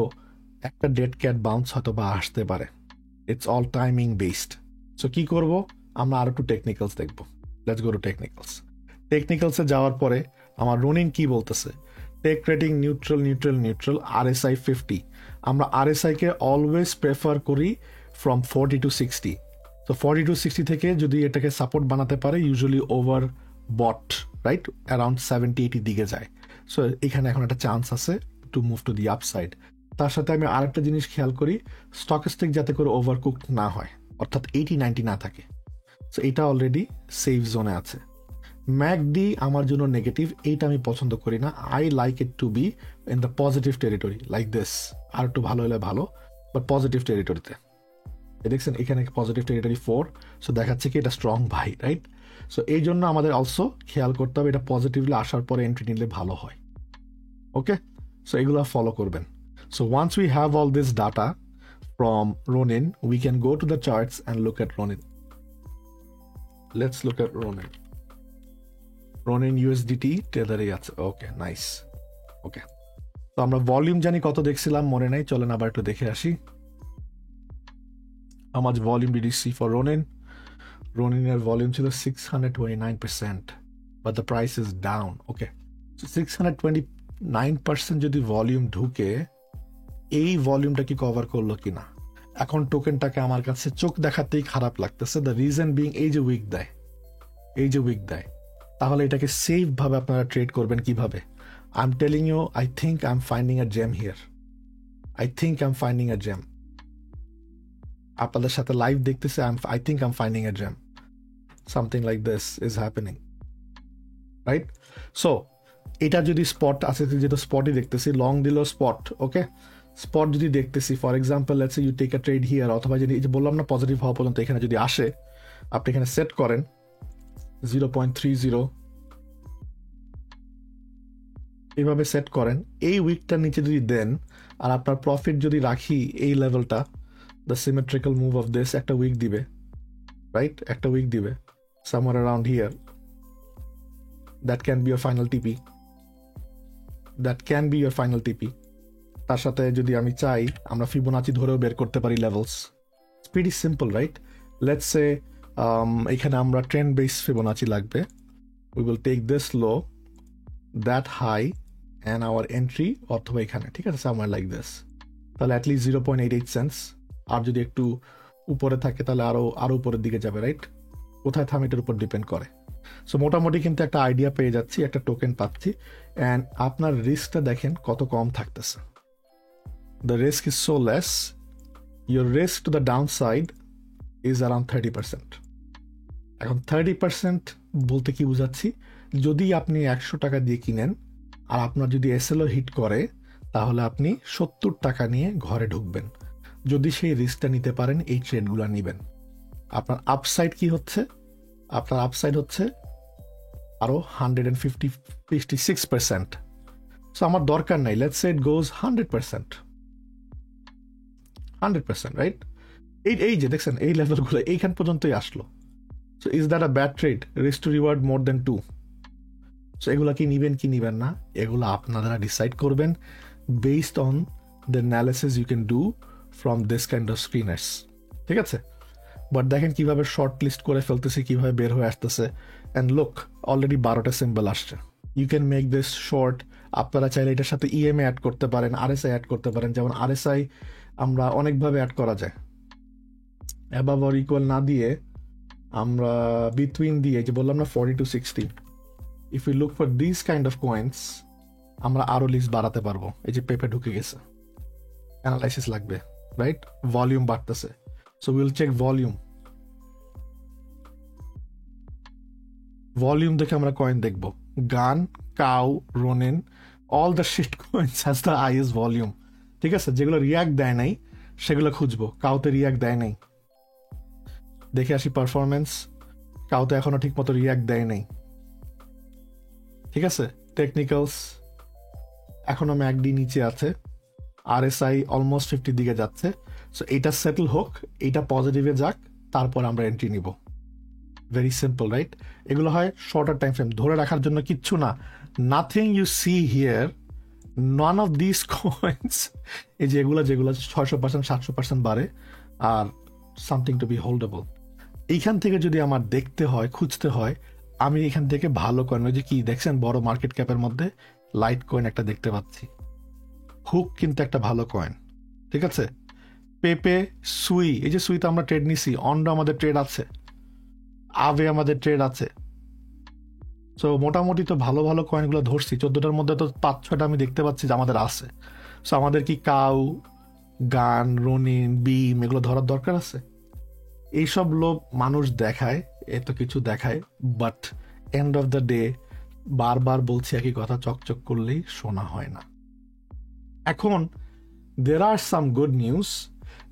Speaker 1: একটা ডেড ক্যাট বাউন্স হয়তো বা আসতে পারে। It's all timing based. So কি করব, আমরা আরো একটু টেকনিক্যালস দেখবো। Let's go to technicals. টেকনিক্যালসে যাওয়ার পরে আমার রোনিন কি বলতেছে, tech rating neutral neutral neutral, RSI 50। আমরা RSI কে অলওয়েজ প্রেফার করি ফ্রম 40 to 60। তো 40 to 60 থেকে যদি এটাকে সাপোর্ট বানাতে পারে, ইউজুয়ালি ওভার বট, রাইট, অ্যারাউন্ড 70-80 দিকে যায়। সো এখানে এখন একটা চান্স আছে to move to the upside. তার সাথে আমি আরেকটা জিনিস খেয়াল করি, স্টকস্টিক যাতে করে ওভারকুক না হয়, অর্থাৎ 80-90 না থাকে। সো এটা অলরেডি সেফ জোনে আছে। ম্যাকডি আমার জন্য নেগেটিভ, এইটা আমি পছন্দ করি না। I like it to be in the positive territory like this. আর একটু ভালো হলে ভালো, বাট পজিটিভ টেরিটরিতে। দেখছেন এখানে পজিটিভ টেরিটরি 4, সো দেখাচ্ছে কি এটা স্ট্রং ভাই, রাইট। সো এই জন্য আমাদের অলসো খেয়াল করতে হবে এটা পজিটিভলি আসার পরে এন্ট্রি নিলে ভালো হয়। ওকে, সো এগুলো ফলো করবেন। So once we have all this data from Ronin, we can go to the charts and look at Ronin. Let's look at Ronin. Ronin USDT টেলারেই আছে। Okay, nice. ওকে, তো আমরা volume জানি কত দেখছিলাম, মনে নাই, চলেন আবার একটু দেখে আসি। How much volume did you see for Ronin? Ronin-এর ভলিউম ছিল 629%, but the price is down. Okay, so 629% যদি ভলিউম ঢুকে, এই ভলিউমটা কি কভার করলো কিনা, এখন টোকেনটাকে আমার কাছে চোখ দেখাতেই খারাপ লাগতেছে। দ্য রিজন বিং এই যে উইক দেয়, এই যে উইক দেয়, তাহলে এটাকে সেফ ভাবে আপনারা ট্রেড করবেন কিভাবে? I am telling you, I think I am finding a gem here. I think I am finding a gem. আপনাদের সাথে লাইভ দেখতেছে, I think I am finding a gem. Something like this is happening, right? So এটা যদি spot আছে, যেটা স্পটই দেখতেছি, long দিল spot. ওকে, spot যদি দেখতেছি, for example let's say you take a trade here, অথবা যদি এই যে বললাম না পজিটিভ হওয়া পর্যন্ত এখানে যদি আসে, আপনি এখানে সেট করেন 0.30, এইভাবে সেট করেন। এই উইকটার নিচে যদি দেন, আর আপনার প্রফিট যদি রাখি এই লেভেলটা, the symmetrical move of this একটা উইক দিবে, রাইট, একটা উইক দিবে somewhere around here. That can be your final TP. That can be your final TP. তার সাথে যদি আমি চাই, আমরা ফিবোনাচি ধরেও বের করতে পারি levels. It's pretty simple, right? Let's say এখানে আমরা ট্রেন্ড বেস ফিবোনাচি লাগবে। We will take this low, that high, and our entry অথবা এখানে, ঠিক আছে, somewhere like this. তাহলে at least 0.88 cents। আর যদি একটু উপরে থাকে তাহলে আরো উপরের দিকে যাবে, রাইট? কোথায় থাম এটার উপর ডিপেন্ড করে। সো মোটামুটি কিন্তু একটা আইডিয়া পেয়ে যাচ্ছি, একটা টোকেন পাচ্ছি। অ্যান্ড আপনার রিস্কটা দেখেন কত কম থাকতেছে। The risk is so less. Your risk to the down side is around 30%। এখন 30% বলতে কি বুঝাচ্ছি, যদি আপনি 100 টাকা দিয়ে কিনেন আর আপনার যদি SLO হিট করে, তাহলে আপনি 70 টাকা নিয়ে ঘরে ঢুকবেন। যদি সেই রিস্কটা নিতে পারেন, এই ট্রেডগুলো নেবেন। আপনার আপসাইড কি হচ্ছে? আপনার আপসাইড হচ্ছে আরো 156%। সো আমার দরকার নাই, let's say it goes 100%, right? এই যে দেখছেন এই লেভেলগুলো এইখান পর্যন্তই আসলো। So is that a bad trade? Risk to reward more than 2। সো এগুলো কি নিবেন কি নিবেন না, এগুলো আপনারা ডিসাইড করবেন based on the analysis you can do from this kind of screeners, ঠিক আছে? বাট দেখেন কিভাবে শর্ট লিস্ট করে ফেলতেছে, কিভাবে বের হয়ে আসতেছে। অ্যান্ড লুক, অলরেডি 12টা সিম্বল আসছে। You can make this short. আপনারা চাইলে এটার সাথে EMA অ্যাড করতে পারেন, RSI অ্যাড করতে পারেন। যেমন RSI আমরা অনেকভাবে অ্যাড করা যায়, অ্যাবাভ অর ইকুয়াল না দিয়ে আমরা বিটুইন দিয়ে, যে বললাম না 40 to 60। If you look for this kind of coins, আমরা আরো লিস্ট বাড়াতে পারবো। এই যে পেপে ঢুকে গেছে, অ্যানালাইসিস লাগবে, রাইট? ভলিউম বাড়তেছে। So we'll check volume. Volume দেখে আমরা কয়েন দেখব। Gun, Cow, Ronin, all the shit coins has the highest volume. ঠিক আছে, যেগুলো রিয়াক্ট দেয় নাই সেগুলো খুঁজবো। কাউতে রিয়াক্ট দেয় নাই, দেখে আসি পারফরমেন্স। কাউতে এখনো ঠিক মতো রিয়াক্ট দেয় নাই। ঠিক আছে, টেকনিক্যালস এখনো ম্যাকডি নিচে আছে, RSI অলমোস্ট 50 দিকে যাচ্ছে। সো এইটা সেটেল হোক, এইটা পজিটিভে যাক, তারপর আমরা এন্ট্রি নিব। Very simple, right? এগুলো হয় শর্টার টাইম ফ্রেম, ধরে রাখার জন্য কিচ্ছু না। Nothing you see here, none of this coins, এই যে যেগুলো 600%, 700% বাড়ে, are something to be holdable. এইখান থেকে যদি আমার দেখতে হয়, খুঁজতে হয়, আমি এখান থেকে ভালো কয়েন, ওই যে কি দেখছেন বড় মার্কেট ক্যাপের মধ্যে লাইট কয়েন একটা দেখতে পাচ্ছি, হুক কিন্তু একটা ভালো কয়েন। ঠিক আছে, পেপে, সুই, এই যে সুইতে আমরা ট্রেড নিছি, অন্ডো আমাদের ট্রেড আছে, আভে আমাদের ট্রেড আছে। সো মোটামুটি তো ভালো ভালো কয়েনগুলো ধরছি, 14টার মধ্যে তো 5-6টা আমি দেখতে পাচ্ছি যে আমাদের আছে। সো আমাদের কি কাউ, গান, রোনিন, বিম এগুলো ধরার দরকার আছে? এইসব লোভ মানুষ দেখায়, এত কিছু দেখায়, but and of the day বারবার বলছি একই কথা, চকচক করলেই শোনা হয় না। এখন দের আর সাম গুড নিউজ,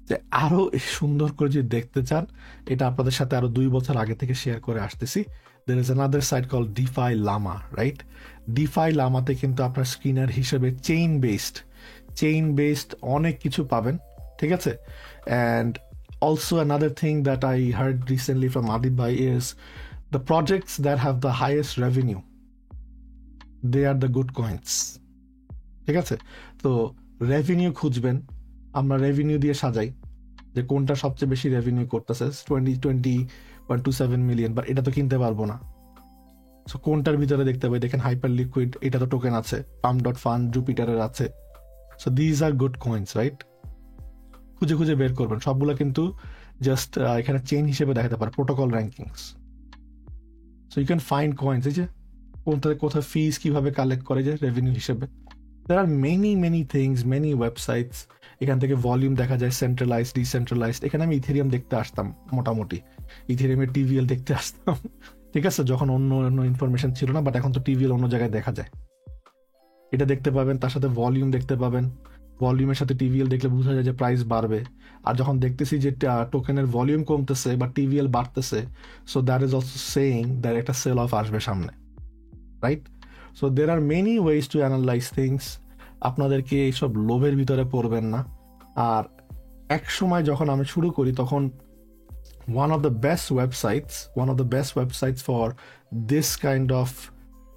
Speaker 1: যে আরো সুন্দর করে যদি দেখতে চান, এটা আপনাদের সাথে আরো 2 বছর আগে থেকে শেয়ার করে আসতেছি। There is another site call DeFi Llama, right? DeFi লামাতে কিন্তু আপনার স্ক্রিনার হিসেবে চেইন বেসড অনেক কিছু পাবেন। ঠিক আছে, and also another thing that I heard recently from Adib Bhai is the projects that have the highest revenue, they are the good coins. ঠিক আছে, তো রেভিনিউ খুঁজবেন, আমরা রেভিনিউ দিয়ে সাজাই যে কোনটা সবচেয়ে বেশি রেভিনিউ করতেছে, 20.27 মিলিয়ন, বাট এটা তো কিনতে পারবো না। সো কোনটার ভিতরে দেখতে পাই, দেখেন হাইপার লিকুইড, এটা তো টোকেন আছে, pump.fun, জুপিটারের আছে। So these are good coins, right? খুঁজে খুঁজে বের করবেন, সবগুলো কিন্তু জাস্ট এখানে চেইন হিসেবে দেখাতে পারে, protocol rankings. So you can find coins, এই যে কোথায় ফিজ কিভাবে কালেক্ট করে, যে রেভিনিউ হিসেবে। There are many things, many websites. এখান থেকে ভলিউম দেখা যায়, সেন্ট্রালাইজড, ডিসেন্ট্রালাইজড। এখানে আমি ইথেরিয়াম দেখতে আসতাম, মোটামুটি ইথেরিয়ামের টিভিএল দেখতে আসতাম। ঠিক আছে, যখন অন্য ইনফরমেশন ছিল না, বাট এখন তো টিভিএল অন্য জায়গায় দেখা যায়। এটা দেখতে পাবেন, তার সাথে ভলিউম দেখতে পাবেন। ভলিউমের সাথে টিভিএল দেখলে বোঝা যায় যে প্রাইস বাড়বে। আর যখন দেখতেছি যে টোকেনের ভলিউম কমতেছে বা টিভিএল বাড়তেছে, so that is also saying that একটা সেল অফ আসবে সামনে, right? So there are many ways to analyse things. আপনাদেরকে এইসব লোভের ভিতরে পড়বেন না। আর এক সময় যখন আমি শুরু করি, তখন one of the best websites for this kind of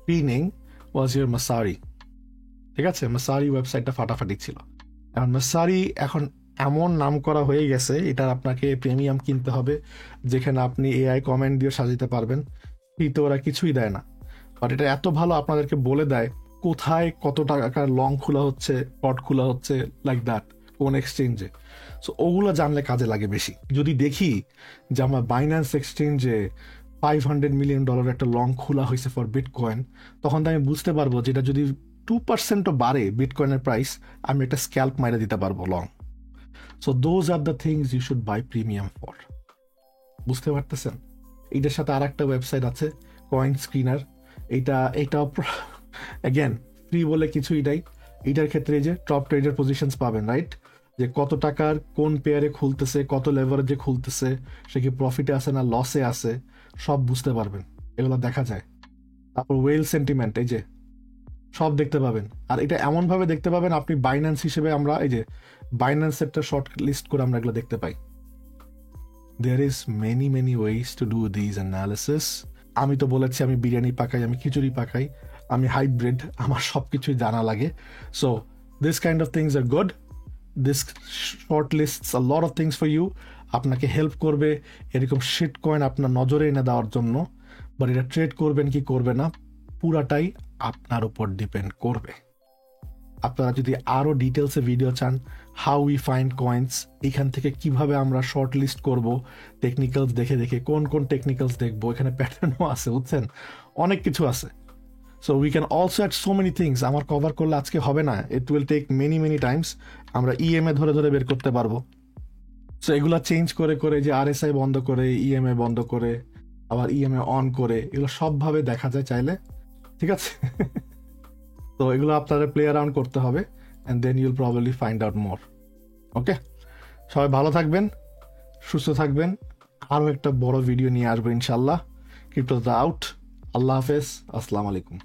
Speaker 1: pinning was your Masari. ঠিক আছে, Masari ওয়েবসাইটটা ফাটাফাটি ছিল। এখন Masari এখন এমন নাম করা হয়ে গেছে, এটা আপনাকে প্রিমিয়াম কিনতে হবে, যেখানে আপনি এআই কমেন্ট দিয়ে সাজাতে পারবেন। কিন্তু ওরা কিছুই দেয় না, বাট এটা এত ভালো, আপনাদেরকে বলে দেয় কোথায় কত টাকার লং খোলা হচ্ছে, শর্ট খোলা হচ্ছে, লাইক দ্যাট, কোন এক্সচেঞ্জে। সো ওগুলো জানলে কাজে লাগে বেশি। যদি দেখি যে আমার বাইন্যান্স এক্সচেঞ্জে $500 মিলিয়ন একটা লং খোলা হয়েছে ফর বিটকয়েন, তখন তো আমি বুঝতে পারবো যেটা যদি 2%ও বাড়ে বিটকয়েনের প্রাইস, আমি একটা স্ক্যাল্প মাইরে দিতে পারবো long. So those are the things you should buy premium for. বুঝতে পারতেছেন? এইটার সাথে আর একটা ওয়েবসাইট আছে, কয়েন স্ক্রিনার। এটা অ্যাগেন ফ্রি বলে কিছুই নাই। এইটার ক্ষেত্রে যে টপ ট্রেডার পজিশনস পাবেন, রাইট? যে কত টাকার কোন পেয়ারে খুলতেছে, কত লেভারেজে খুলতেছে, সে কি প্রফিটে আছে না লসে আছে, সব বুঝতে পারবেন, এগুলো দেখা যায়। তারপর ওয়েল সেন্টিমেন্ট, এই যে সব দেখতে পাবেন। আর এটা এমনভাবে দেখতে পাবেন, আপনি বাইন্যান্স হিসেবে, আমরা এই যে বাইন্যান্সেরটা শর্ট লিস্ট করে আমরা এগুলো দেখতে পাই। There is many ways to do this analysis. আমি তো বলেছি আমি বিরিয়ানি পাকাই, আমি খিচুড়ি পাকাই, আমি হাইব্রিড, আমার সব কিছুই জানা লাগে। So this kind of things are good. This shortlists a lot of things for you. আপনাকে হেল্প করবে এরকম শিট কয়েন আপনার নজরে এনে দেওয়ার জন্য। বাট এটা ট্রেড করবেন কি করবে না, পুরাটাই আপনার উপর ডিপেন্ড করবে। আপনারা যদি আরও ডিটেলসে ভিডিও চান, হাউ উই ফাইন্ড কয়েন্স, এখান থেকে কিভাবে আমরা শর্ট লিস্ট করবো, টেকনিক্যালস দেখে কোন টেকনিক্যালস দেখবো, এখানে প্যাটার্নও আছে, বুঝছেন, অনেক কিছু আছে। So we can also add so many things. আমার কভার করলে আজকে হবে না, it will take many times. আমরা ইএমএ ধরে বের করতে পারবো। সো এগুলো চেঞ্জ করে যে RSI বন্ধ করে, ইএমএ বন্ধ করে, আবার ইএমএ অন করে, এগুলো সবভাবে দেখা যায় চাইলে। ঠিক আছে, তো এগুলো আপনারা প্লে অ্যারাউন্ড করতে হবে and then you'll probably find out more. Okay, সবাই ভালো থাকবেন, সুস্থ থাকবেন। আরও একটা বড় ভিডিও নিয়ে আসবো ইনশাল্লাহ। Crypto the out. আল্লাহ হাফেজ, আসসালামু আলাইকুম।